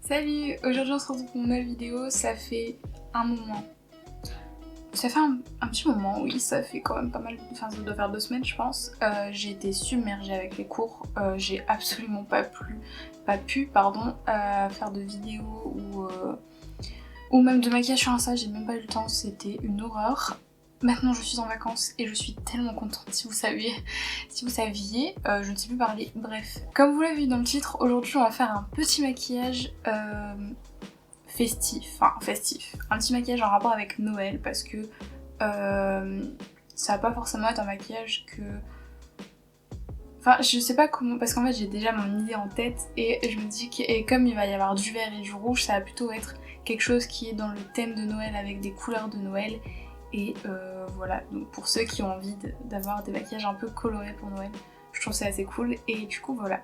Salut, aujourd'hui on se retrouve pour une nouvelle vidéo, ça fait un moment. Ça fait un petit moment, oui, ça fait quand même pas mal, enfin ça doit faire 2 semaines je pense. J'ai été submergée avec les cours, j'ai absolument pas pu, faire de vidéos ou même de maquillage sur Insta, j'ai même pas eu le temps, c'était une horreur. Maintenant je suis en vacances et je suis tellement contente, si vous saviez, je ne sais plus parler, bref. Comme vous l'avez vu dans le titre, aujourd'hui on va faire un petit maquillage festif, un petit maquillage en rapport avec Noël parce que ça va pas forcément être un maquillage que... Enfin je sais pas comment, parce qu'en fait j'ai déjà mon idée en tête et je me dis que et comme il va y avoir du vert et du rouge, ça va plutôt être quelque chose qui est dans le thème de Noël avec des couleurs de Noël. Et voilà, donc pour ceux qui ont envie d'avoir des maquillages un peu colorés pour Noël, je trouve ça assez cool et du coup voilà.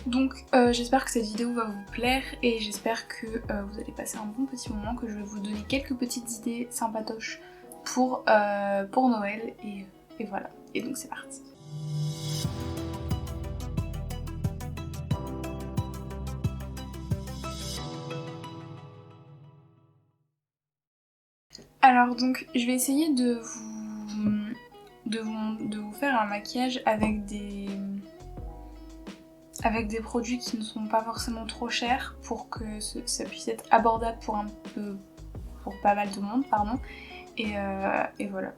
Donc j'espère que cette vidéo va vous plaire et j'espère que vous allez passer un bon petit moment, que je vais vous donner quelques petites idées sympatoches pour Noël et voilà. Et donc c'est parti. Alors donc je vais essayer de vous faire un maquillage avec des produits qui ne sont pas forcément trop chers pour que ça puisse être abordable pour pas mal de monde, pardon. Et voilà.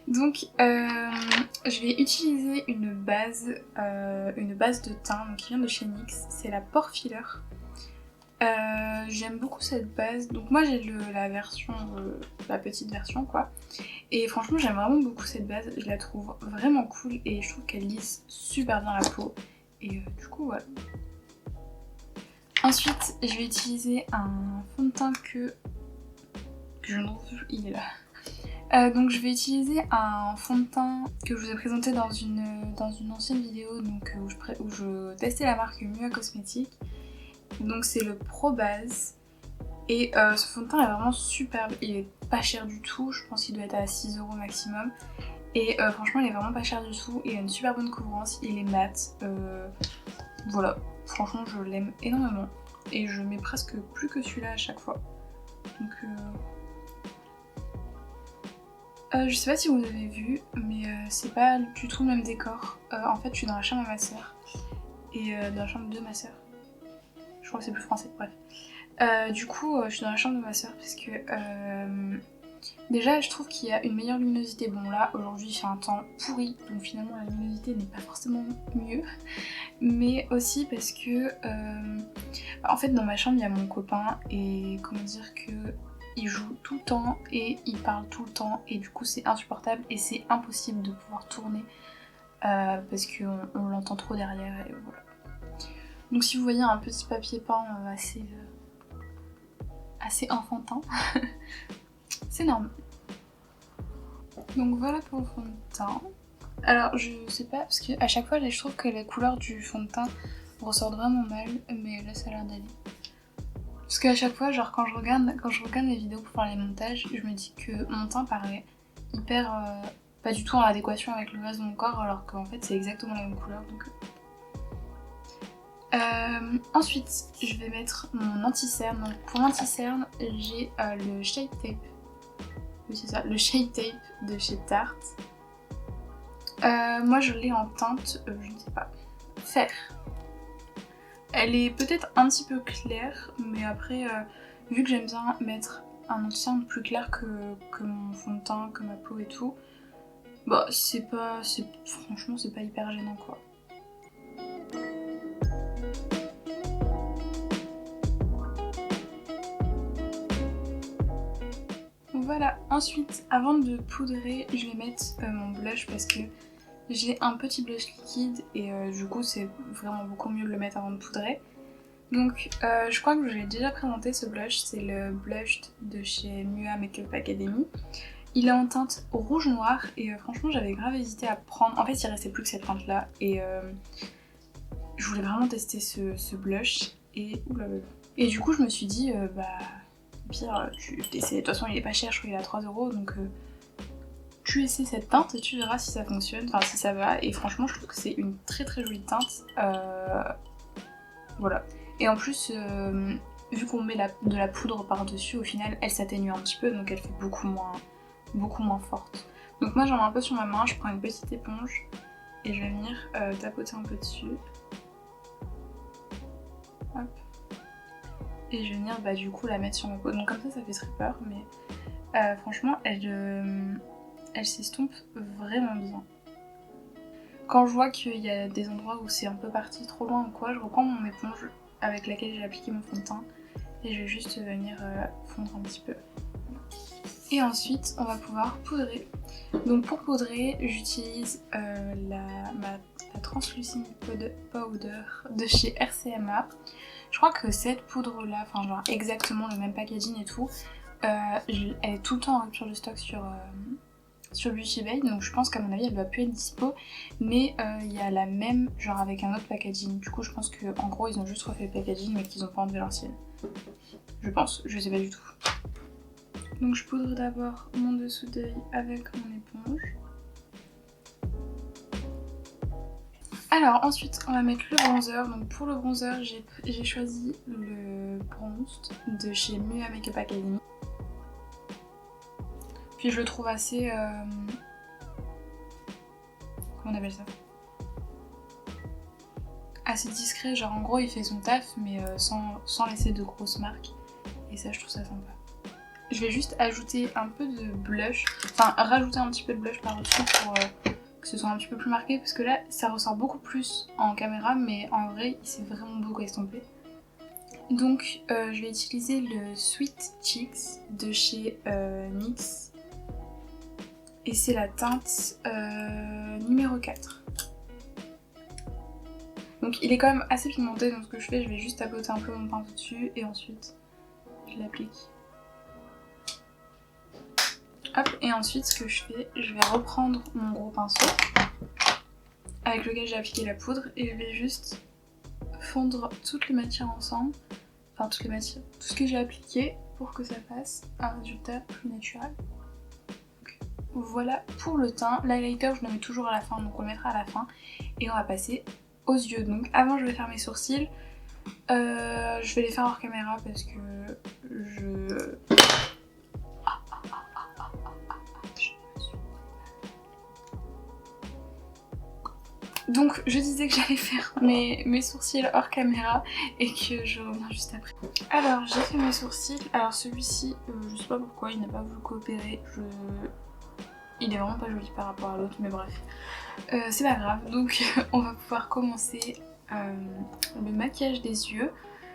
Donc je vais utiliser une base de teint donc, qui vient de chez NYX, c'est la Pore Filler. J'aime beaucoup cette base, donc moi j'ai la petite version quoi. Et franchement j'aime vraiment beaucoup cette base, je la trouve vraiment cool et je trouve qu'elle lisse super bien la peau. Et du coup voilà. Ensuite je vais utiliser un fond de teint que je ne trouve plus, il est là. Donc je vais utiliser un fond de teint que je vous ai présenté dans une ancienne vidéo donc, où je testais la marque Mua Cosmetics. Donc c'est le Pro Base et ce fond de teint est vraiment superbe, il est pas cher du tout, je pense qu'il doit être à 6€ maximum. Et franchement il est vraiment pas cher du tout, il a une super bonne couvrance, il est mat, voilà, franchement je l'aime énormément. Et je mets presque plus que celui-là à chaque fois. Donc je sais pas si vous avez vu, mais c'est pas du tout le même décor. En fait je suis dans la chambre à ma soeur, et dans la chambre de ma soeur. Je crois que c'est plus français, bref. Du coup, je suis dans la chambre de ma soeur parce que déjà je trouve qu'il y a une meilleure luminosité. Bon là, aujourd'hui il fait un temps pourri, donc finalement la luminosité n'est pas forcément mieux. Mais aussi parce que en fait dans ma chambre il y a mon copain et comment dire que il joue tout le temps et il parle tout le temps et du coup c'est insupportable et c'est impossible de pouvoir tourner parce qu'on l'entend trop derrière et voilà. Donc si vous voyez un petit papier peint assez enfantin, c'est normal. Donc voilà pour le fond de teint. Alors je sais pas, parce qu'à chaque fois je trouve que les couleurs du fond de teint ressortent vraiment mal, mais là ça a l'air d'aller. Parce qu'à chaque fois, genre quand je regarde les vidéos pour faire les montages, je me dis que mon teint paraît hyper pas du tout en adéquation avec le reste de mon corps, alors qu'en fait c'est exactement la même couleur. Donc ensuite, je vais mettre mon anti-cerne. Donc pour l'anti-cerne, j'ai le Shape Tape. Oui, c'est ça, le Shape Tape de chez Tarte. Moi je l'ai en teinte, je ne sais pas, fer. Elle est peut-être un petit peu claire, mais après, vu que j'aime bien mettre un anti-cerne plus clair que mon fond de teint, que ma peau et tout, bah franchement c'est pas hyper gênant quoi. Voilà, ensuite, avant de poudrer, je vais mettre mon blush parce que j'ai un petit blush liquide et du coup c'est vraiment beaucoup mieux de le mettre avant de poudrer. Donc je crois que je l'ai déjà présenté ce blush, c'est le blush de chez Mua Makeup Academy. Il est en teinte rouge noir et franchement j'avais grave hésité à prendre, en fait il restait plus que cette teinte là et je voulais vraiment tester ce blush et oulala. Et du coup je me suis dit pire, tu essaies, de toute façon il est pas cher, je crois qu'il est à 3€ donc tu essaies cette teinte et tu verras si ça fonctionne, enfin si ça va. Et franchement je trouve que c'est une très très jolie teinte, voilà. Et en plus vu qu'on met de la poudre par-dessus, au final elle s'atténue un petit peu, donc elle fait beaucoup moins forte. Donc moi j'en mets un peu sur ma main, je prends une petite éponge et je vais venir tapoter un peu dessus. Hop. Et je vais venir du coup la mettre sur ma peau. Donc comme ça fait très peur, mais franchement elle s'estompe vraiment bien. Quand je vois qu'il y a des endroits où c'est un peu parti trop loin ou quoi, je reprends mon éponge avec laquelle j'ai appliqué mon fond de teint et je vais juste venir fondre un petit peu. Et ensuite on va pouvoir poudrer. Donc pour poudrer, j'utilise ma Translucine Powder de chez RCMA. Je crois que cette poudre là, enfin genre exactement le même packaging et tout, elle est tout le temps en rupture de stock sur Beauty Bay, donc je pense qu'à mon avis elle va plus être dispo, mais il y a la même genre avec un autre packaging. Du coup je pense qu'en gros ils ont juste refait le packaging mais qu'ils ont pas enlevé l'ancienne. Je pense, je sais pas du tout. Donc je poudre d'abord mon dessous d'œil avec mon éponge. Alors ensuite on va mettre le bronzer. Donc pour le bronzer j'ai choisi le Bronzed de chez Mua Makeup Academy. Puis je le trouve assez... comment on appelle ça? Assez discret, genre en gros il fait son taf mais sans laisser de grosses marques. Et ça je trouve ça sympa. Je vais juste ajouter un peu de blush, enfin rajouter un petit peu de blush par-dessus pour que ce soit un petit peu plus marqué, parce que là ça ressort beaucoup plus en caméra, mais en vrai il s'est vraiment beaucoup estompé. Donc je vais utiliser le Sweet Cheeks de chez NYX, et c'est la teinte numéro 4. Donc il est quand même assez pigmenté, donc ce que je fais, je vais juste tapoter un peu mon pinceau dessus et ensuite je l'applique. Hop, et ensuite ce que je fais, je vais reprendre mon gros pinceau avec lequel j'ai appliqué la poudre et je vais juste fondre toutes les matières ensemble, enfin toutes les matières, tout ce que j'ai appliqué pour que ça fasse un résultat plus naturel. Donc, voilà pour le teint. L'highlighter je le mets toujours à la fin, donc on le mettra à la fin et on va passer aux yeux. Donc avant je vais faire mes sourcils, je vais les faire hors caméra parce que Donc je disais que j'allais faire mes sourcils hors caméra et que je reviens juste après. Alors j'ai fait mes sourcils. Alors celui-ci, je sais pas pourquoi il n'a pas voulu coopérer. Il est vraiment pas joli par rapport à l'autre, mais bref. C'est pas grave, donc on va pouvoir commencer le maquillage des yeux.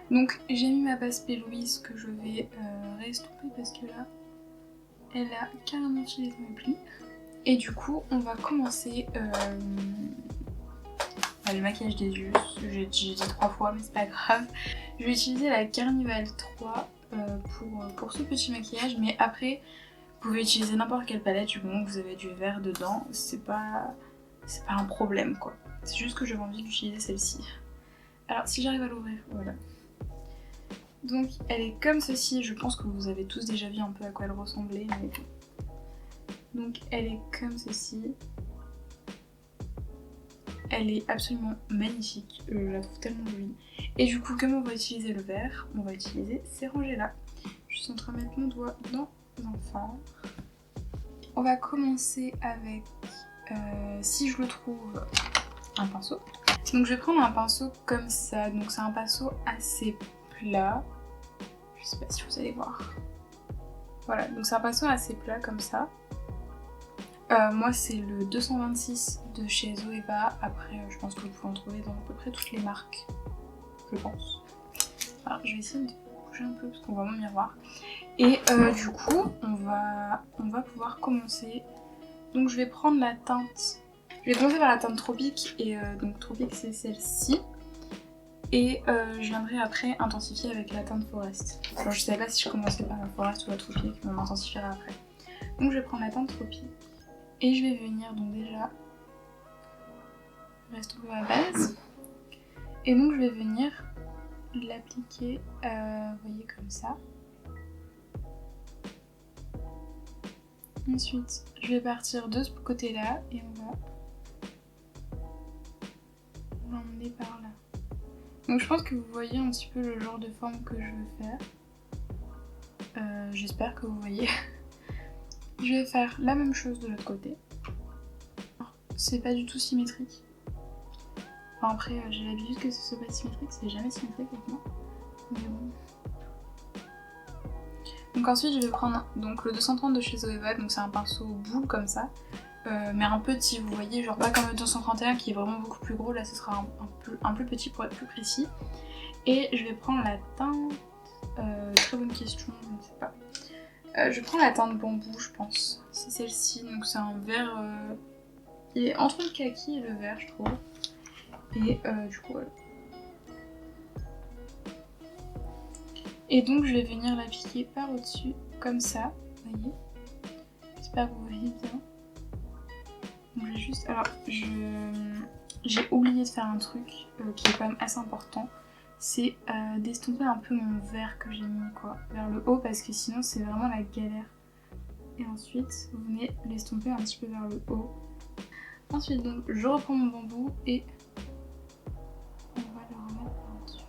Donc j'ai mis ma base P. Louise que je vais restomper parce que là, elle a carrément filé dans mes plis. Et du coup on va commencer... le maquillage des yeux, j'ai dit 3 fois mais c'est pas grave. Je vais utiliser la Carnival 3 pour ce petit maquillage, mais après vous pouvez utiliser n'importe quelle palette du moment que vous avez du vert dedans, c'est pas un problème quoi. C'est juste que j'avais envie d'utiliser celle-ci. Alors si j'arrive à l'ouvrir, voilà. Donc elle est comme ceci, je pense que vous avez tous déjà vu un peu à quoi elle ressemblait. Mais... donc elle est comme ceci. Elle est absolument magnifique, je la trouve tellement jolie. Et du coup, comme on va utiliser le vert, on va utiliser ces rangées-là. Je suis en train de mettre mon doigt dans un fard. On va commencer avec, si je le trouve, un pinceau. Donc je vais prendre un pinceau comme ça, donc c'est un pinceau assez plat. Je sais pas si vous allez voir. Voilà, donc c'est un pinceau assez plat comme ça. Moi c'est le 226 de chez Zoeva, après je pense que vous pouvez en trouver dans à peu près toutes les marques, je pense. Alors je vais essayer de bouger un peu parce qu'on voit mon miroir. Et du coup on va pouvoir commencer. Donc je vais prendre la teinte, je vais commencer par la teinte Tropique, et donc Tropique c'est celle-ci. Et je viendrai après intensifier avec la teinte Forest. Alors je savais pas si je commençais par la Forest ou la Tropique, mais on intensifiera après. Donc je vais prendre la teinte Tropique. Et je vais venir donc déjà restaurer ma base. Et donc je vais venir l'appliquer, vous voyez comme ça. Ensuite, je vais partir de ce côté-là et on va l'emmener par là. Donc je pense que vous voyez un petit peu le genre de forme que je veux faire. J'espère que vous voyez. Je vais faire la même chose de l'autre côté. C'est pas du tout symétrique. Enfin après, j'ai l'habitude que ce soit pas symétrique, c'est jamais symétrique avec moi. Mais bon. Donc ensuite je vais prendre donc, le 230 de chez Zoeva, donc c'est un pinceau boule comme ça. Mais un petit, vous voyez, genre pas comme le 231 qui est vraiment beaucoup plus gros, là ce sera un plus petit pour être plus précis. Et je vais prendre la teinte, très bonne question, je ne sais pas. Je prends la teinte bambou, je pense. C'est celle-ci, donc c'est un vert. Il est entre le kaki et le vert, je trouve. Et du coup, voilà. Et donc, je vais venir l'appliquer par au-dessus, comme ça, vous voyez. J'espère que vous voyez bien. Donc, j'ai juste. Alors, j'ai oublié de faire un truc qui est quand même assez important. C'est d'estomper un peu mon vert que j'ai mis quoi, vers le haut parce que sinon c'est vraiment la galère. Et ensuite vous venez l'estomper un petit peu vers le haut. Ensuite donc je reprends mon bambou et on va le remettre par-dessus.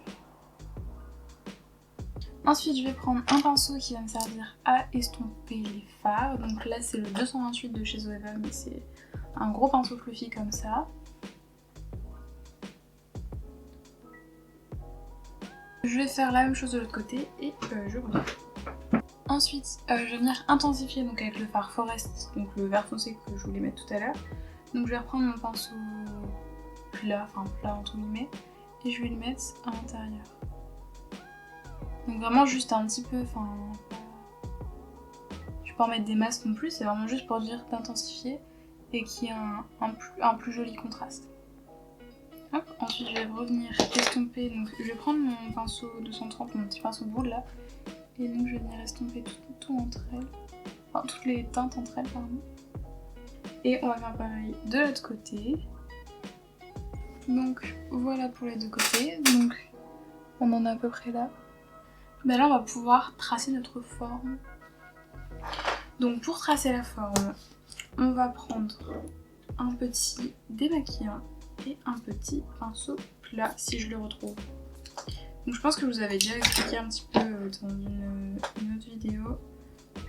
Ensuite je vais prendre un pinceau qui va me servir à estomper les fards. Donc là c'est le 228 de chez Zoeva mais c'est un gros pinceau fluffy comme ça. Je vais faire la même chose de l'autre côté et je reviens. Ensuite, je vais venir intensifier donc avec le fard Forest, donc le vert foncé que je voulais mettre tout à l'heure. Donc je vais reprendre mon pinceau plat, enfin plat entre guillemets, et je vais le mettre à l'intérieur. Donc vraiment juste un petit peu, enfin... Je vais pas en mettre des masses non plus, c'est vraiment juste pour dire d'intensifier et qu'il y ait un plus joli contraste. Hop. Ensuite je vais revenir estomper, donc je vais prendre mon pinceau 230, mon petit pinceau boule là, et donc je vais venir estomper tout entre elles, enfin toutes les teintes entre elles pardon. Et on va faire pareil de l'autre côté. Donc voilà pour les deux côtés, donc on en est à peu près là. Ben là on va pouvoir tracer notre forme. Donc pour tracer la forme, on va prendre un petit démaquillant et un petit pinceau plat si je le retrouve. Donc je pense que je vous avais déjà expliqué un petit peu dans une autre vidéo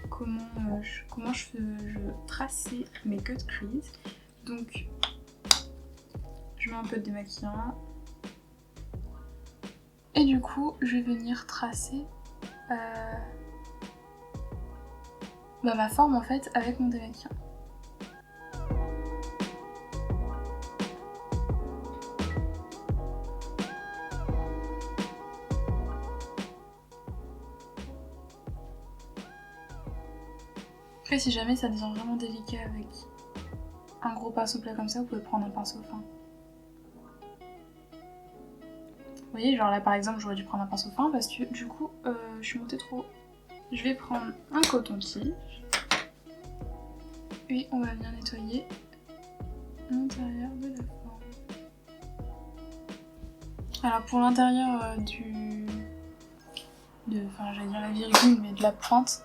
comment je traçais mes cut crease. Donc je mets un peu de démaquillant et du coup je vais venir tracer ma forme en fait avec mon démaquillant. Après si jamais ça devient vraiment délicat avec un gros pinceau plat comme ça, vous pouvez prendre un pinceau fin. Vous voyez, genre là par exemple j'aurais dû prendre un pinceau fin parce que du coup je suis montée trop haut. Je vais prendre un coton-tige et on va venir nettoyer l'intérieur de la forme. Alors pour l'intérieur j'allais dire la virgule mais de la pointe,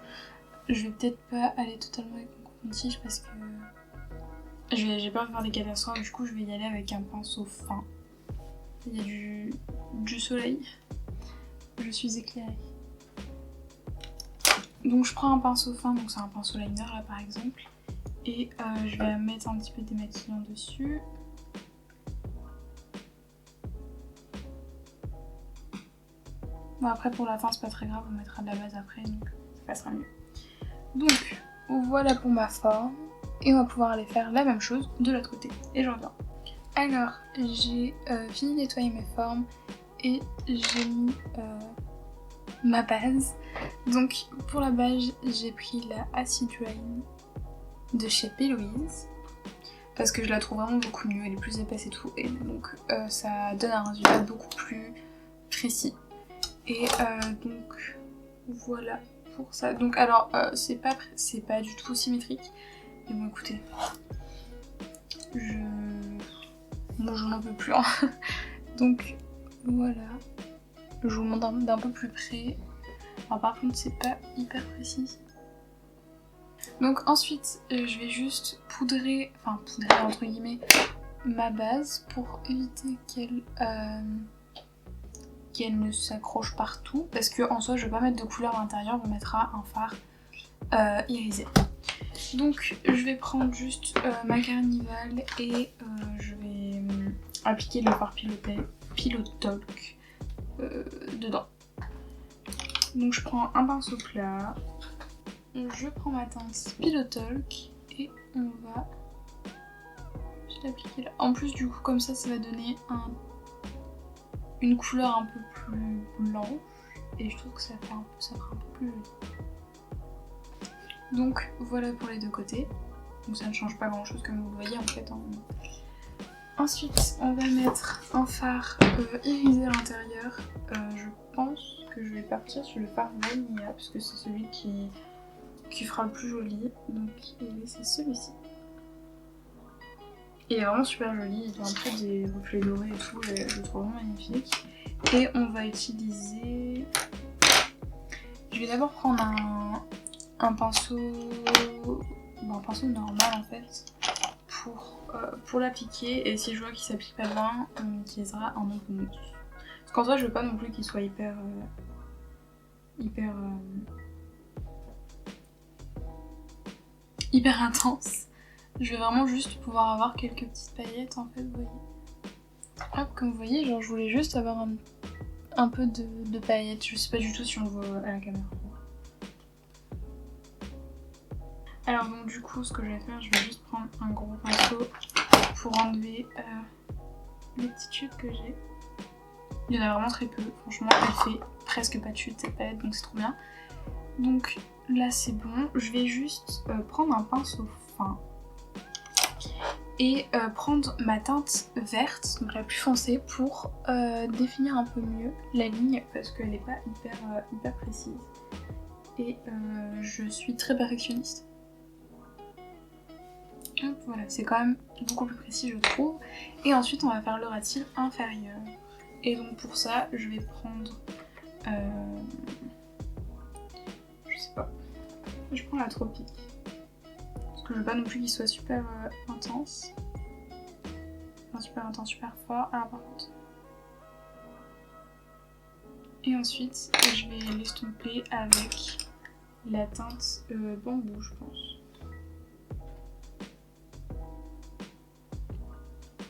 je vais peut-être pas aller totalement avec mon coton-tige parce que j'ai peur de faire des catastrophes, du coup je vais y aller avec un pinceau fin. Il y a du soleil, je suis éclairée. Donc je prends un pinceau fin, donc c'est un pinceau liner là par exemple, et je vais mettre un petit peu de démaquillant dessus. Bon après pour la fin c'est pas très grave, on mettra de la base après donc ça passera mieux. Donc voilà pour ma forme et on va pouvoir aller faire la même chose de l'autre côté et je reviens. Alors j'ai fini de nettoyer mes formes et j'ai mis ma base. Donc pour la base j'ai pris la Acid Rain de chez P. Louise parce que je la trouve vraiment beaucoup mieux, elle est plus épaisse et tout et donc ça donne un résultat beaucoup plus précis. Et donc voilà pour ça. Donc alors c'est pas du tout symétrique. Mais bon écoutez, moi je n'en peux plus. Hein. Donc voilà. Je vous montre d'un peu plus près. Alors par contre c'est pas hyper précis. Donc ensuite je vais juste poudrer entre guillemets ma base pour éviter qu'elle qu'elle ne s'accroche partout, parce que en soi je vais pas mettre de couleur à l'intérieur, on mettra un fard irisé. Donc je vais prendre juste ma carnivale et je vais appliquer le fard Pillow Talk dedans. Donc je prends un pinceau plat, je prends ma teinte Pillow Talk et on va juste l'appliquer là. En plus du coup comme ça va donner une couleur un peu plus blanche et je trouve que ça fera un peu plus joli. Donc voilà pour les deux côtés. Donc ça ne change pas grand chose comme vous le voyez en fait. Ensuite on va mettre un fard irisé à l'intérieur. Je pense que je vais partir sur le fard Vanilla parce que c'est celui qui fera le plus joli. Donc c'est celui-ci. Il est vraiment super joli, il a un peu des reflets dorés et tout, je le trouve vraiment magnifique. Et on va utiliser... Je vais d'abord prendre un pinceau normal en fait pour l'appliquer, et si je vois qu'il s'applique pas bien, on utilisera un autre mousse. Parce qu'en soi je veux pas non plus qu'il soit hyper intense. Je vais vraiment juste pouvoir avoir quelques petites paillettes en fait, vous voyez. Hop, comme vous voyez, genre je voulais juste avoir un peu de paillettes. Je sais pas du tout si on le voit à la caméra. Alors donc du coup ce que je vais faire, je vais juste prendre un gros pinceau pour enlever les petites chutes que j'ai. Il y en a vraiment très peu, franchement elle fait presque pas de chute cette palette, donc c'est trop bien. Donc là c'est bon, je vais juste prendre un pinceau fin et prendre ma teinte verte, donc la plus foncée, pour définir un peu mieux la ligne parce qu'elle n'est pas hyper précise. Et je suis très perfectionniste. Hop, voilà, c'est quand même beaucoup plus précis je trouve. Et ensuite on va faire le ras de cils inférieur. Et donc pour ça je vais prendre... je sais pas. Je prends la Tropique. Parce que je veux pas non plus qu'il soit super intense. Enfin super intense, super fort. Alors par contre. Et ensuite je vais l'estomper avec la teinte bambou je pense.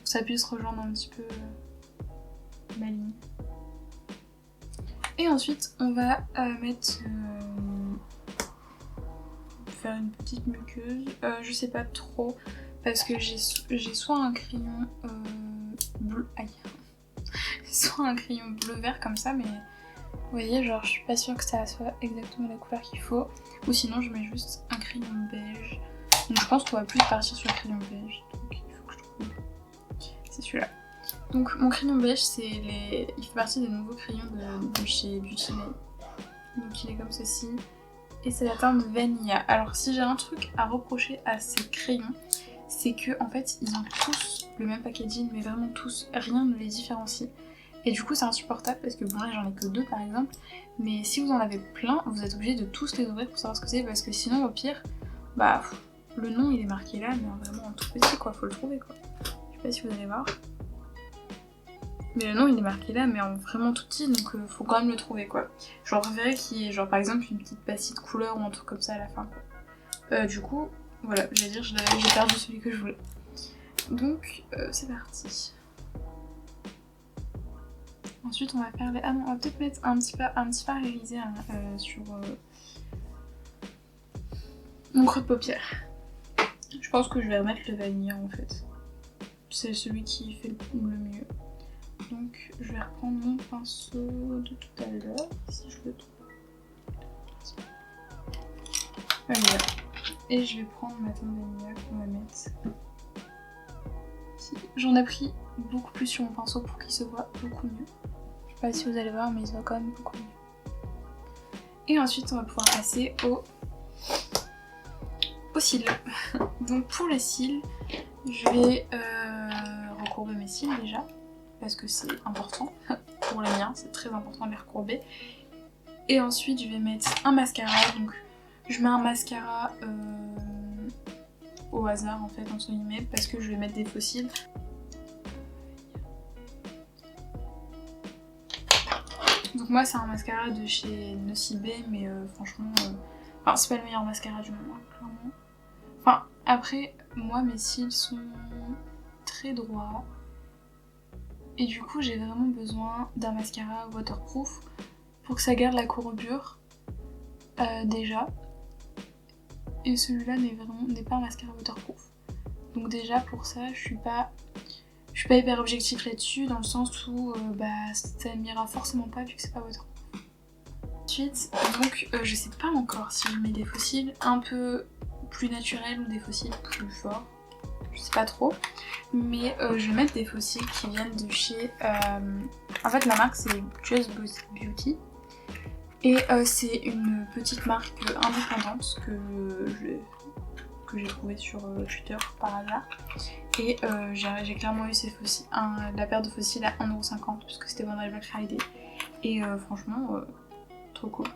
Ça puisse rejoindre un petit peu ma ligne. Et ensuite on va faire une petite muqueuse, je sais pas trop parce que j'ai soit un crayon bleu, soit un crayon bleu vert comme ça, mais vous voyez genre je suis pas sûre que ça soit exactement la couleur qu'il faut, ou sinon je mets juste un crayon beige. Donc je pense qu'on va plus partir sur le crayon beige, donc il faut que je trouve. C'est celui-là. Donc mon crayon beige il fait partie des nouveaux crayons de chez Beauty Bay. Donc il est comme ceci. Et c'est la teinte Vanilla. Alors si j'ai un truc à reprocher à ces crayons, c'est que en fait ils ont tous le même packaging, mais vraiment tous, rien ne les différencie. Et du coup c'est insupportable parce que bon là j'en ai que 2 par exemple, mais si vous en avez plein, vous êtes obligé de tous les ouvrir pour savoir ce que c'est, parce que sinon au pire, bah le nom il est marqué là, mais vraiment en tout petit quoi, faut le trouver quoi. Je sais pas si vous allez voir. Mais le nom il est marqué là, mais en vraiment tout petit, donc faut quand même le trouver quoi. Je préférais qu'il y ait genre par exemple une petite pastille de couleur ou un truc comme ça à la fin quoi. Du coup, voilà, j'allais dire j'ai perdu celui que je voulais. Donc c'est parti. Ensuite on va faire les... Ah non, on va peut-être mettre un petit fard irisé sur mon creux de paupière. Je pense que je vais remettre le vanilla en fait. C'est celui qui fait le mieux. Donc je vais reprendre mon pinceau de tout à l'heure, si je le trouve. Vanilla. Et je vais prendre ma teinte vanilla qu'on va mettre ici. J'en ai pris beaucoup plus sur mon pinceau pour qu'il se voit beaucoup mieux. Je sais pas si vous allez voir, mais il se voit quand même beaucoup mieux. Et ensuite on va pouvoir passer aux cils. Donc pour les cils, je vais recourber mes cils déjà. Parce que c'est important, pour les miens, c'est très important de les recourber. Et ensuite je vais mettre un mascara, donc je mets un mascara au hasard en fait, entre guillemets, parce que je vais mettre des faux cils. Donc moi c'est un mascara de chez Nocibe, mais franchement, enfin, c'est pas le meilleur mascara du moment, clairement. Enfin, après, moi mes cils sont très droits. Et du coup j'ai vraiment besoin d'un mascara waterproof pour que ça garde la courbure déjà. Et celui-là n'est pas un mascara waterproof. Donc déjà pour ça je suis pas hyper objectif là-dessus, dans le sens où ça m'ira forcément pas vu que c'est pas waterproof. Ensuite, donc je sais pas encore si je mets des fossiles un peu plus naturels ou des fossiles plus forts. Je sais pas trop. Mais je vais mettre des fossiles qui viennent de chez... En fait la marque c'est Just Beauty. Et c'est une petite marque indépendante que j'ai trouvée sur Twitter par hasard. Et j'ai clairement eu ces fossiles, la paire de fossiles à 1,50€ puisque c'était pendant Black Friday. Et franchement, trop cool.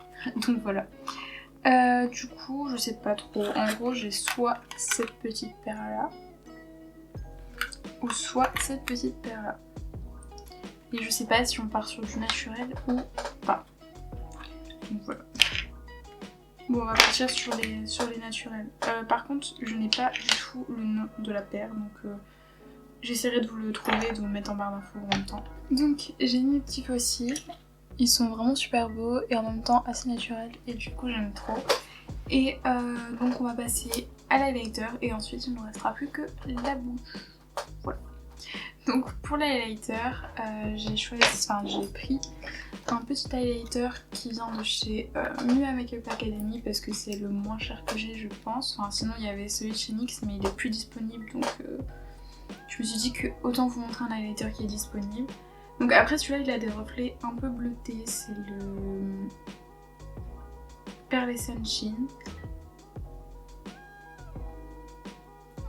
Donc voilà. Du coup, je sais pas trop. En gros, j'ai soit cette petite paire là, ou soit cette petite paire là. Et je sais pas si on part sur du naturel ou pas. Donc voilà. Bon, on va partir sur les naturels. Par contre, je n'ai pas du tout le nom de la paire, donc j'essaierai de vous le trouver et de vous le mettre en barre d'infos en même temps. Donc j'ai mis mes petits fossiles. Ils sont vraiment super beaux et en même temps assez naturels et du coup j'aime trop. Et donc on va passer à l'highlighter et ensuite il ne nous restera plus que la bouche. Voilà. Donc pour l'highlighter, j'ai pris un petit highlighter qui vient de chez Mua Makeup Academy parce que c'est le moins cher que j'ai je pense. Enfin, sinon il y avait celui de chez NYX mais il est plus disponible donc je me suis dit que autant vous montrer un highlighter qui est disponible. Donc après celui-là il a des reflets un peu bleutés, c'est le Pearlescent Sheen.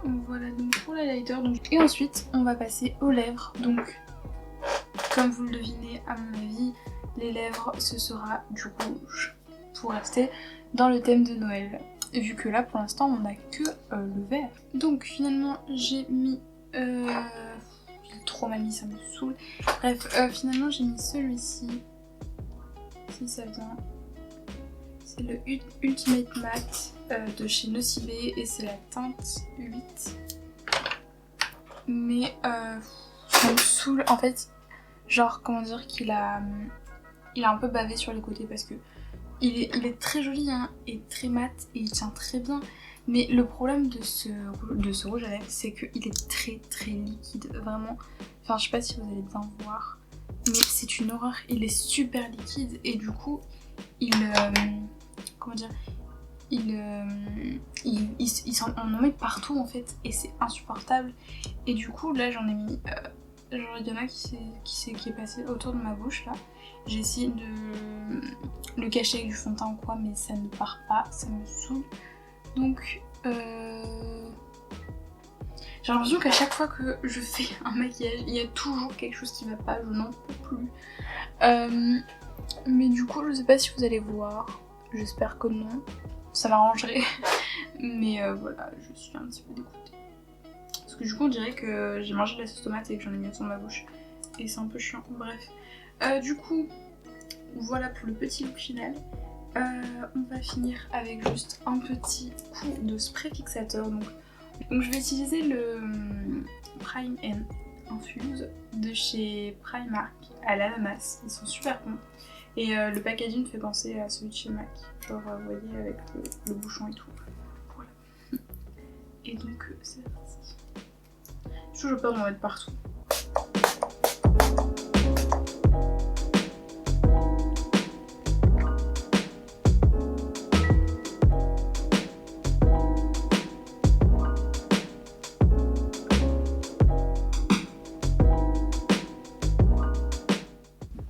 Voilà donc pour l'highlighter. Et ensuite on va passer aux lèvres. Donc comme vous le devinez à mon avis, les lèvres ce sera du rouge pour rester dans le thème de Noël. Vu que là pour l'instant on n'a que le vert. Donc finalement j'ai mis... j'ai trop mal mis, ça me saoule. Bref, finalement j'ai mis celui-ci. Si ça vient. C'est le Ultimate Matte de chez Nocibe et c'est la teinte 8. Mais ça me saoule en fait. Genre comment dire qu'il a un peu bavé sur les côtés parce que il est très joli hein, et très mat et il tient très bien. Mais le problème de ce rouge à lèvres c'est qu'il est très très liquide vraiment. Enfin je sais pas si vous allez bien voir mais c'est une horreur. Il est super liquide et du coup comment dire, on en met partout en fait et c'est insupportable. Et du coup là j'en ai mis, genre il y en a qui est passé autour de ma bouche là. J'ai essayé de le cacher avec du fond de teint ou quoi mais ça ne part pas, ça me saoule. Donc j'ai l'impression qu'à chaque fois que je fais un maquillage il y a toujours quelque chose qui va pas, je n'en peux plus. Mais du coup je sais pas si vous allez voir, j'espère que non, ça m'arrangerait. Mais voilà, je suis un petit peu dégoûtée. Parce que du coup on dirait que j'ai mangé de la sauce tomate et que j'en ai mis autour de ma bouche. Et c'est un peu chiant, bref. Du coup, voilà pour le petit look final. On va finir avec juste un petit coup de spray fixateur. Donc je vais utiliser le Prime & Infuse de chez Primark à l'ananas. Ils sont super bons. Et le packaging fait penser à celui de chez MAC. Genre vous voyez avec le bouchon et tout. Voilà. Et donc c'est parti. J'ai toujours peur d'en mettre partout.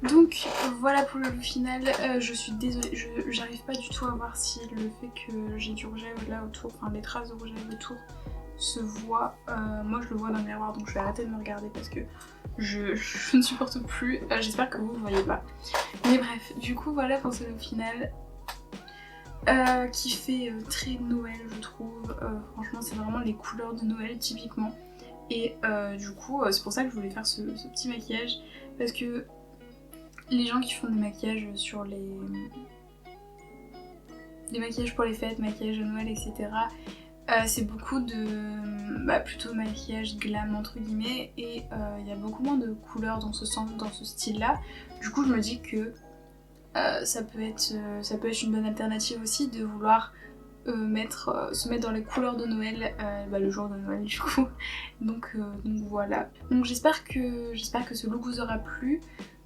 Donc voilà pour le look final, je suis désolée, j'arrive pas du tout à voir si le fait que j'ai du rouge à lèvres là autour, enfin les traces de rouge à lèvres autour se voient. Moi je le vois dans le miroir donc je vais arrêter de me regarder parce que je ne supporte plus, j'espère que vous ne voyez pas. Mais bref, du coup voilà pour ce look final qui fait très Noël je trouve, franchement c'est vraiment les couleurs de Noël typiquement. Et du coup c'est pour ça que je voulais faire ce petit maquillage parce que les gens qui font des maquillages sur des maquillages pour les fêtes, maquillage de Noël, etc. C'est beaucoup de plutôt maquillage glam entre guillemets et il y a beaucoup moins de couleurs dans ce style là. Du coup je me dis que ça peut être une bonne alternative aussi de vouloir se mettre dans les couleurs de Noël le jour de Noël du coup. Donc voilà. Donc j'espère que ce look vous aura plu,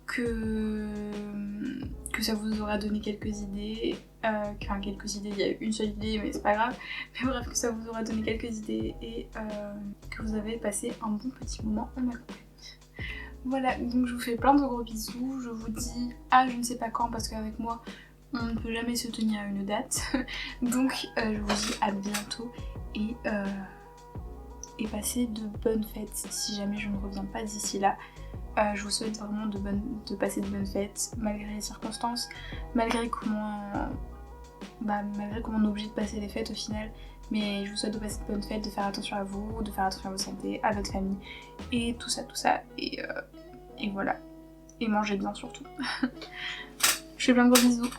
que ça vous aura donné quelques idées. Quelques idées, il y a une seule idée mais c'est pas grave. Mais bref, que ça vous aura donné quelques idées et que vous avez passé un bon petit moment en ma compagnie. Voilà, donc je vous fais plein de gros bisous. Je vous dis à je ne sais pas quand parce qu'avec moi on ne peut jamais se tenir à une date. Donc je vous dis à bientôt et passez de bonnes fêtes si jamais je ne reviens pas d'ici là. Je vous souhaite vraiment de passer de bonnes fêtes malgré les circonstances, malgré comment on est obligé de passer les fêtes au final. Mais je vous souhaite de passer de bonnes fêtes, de faire attention à vous, de faire attention à votre santé, à votre famille et tout ça et voilà. Et mangez bien surtout. Je fais plein de gros bisous.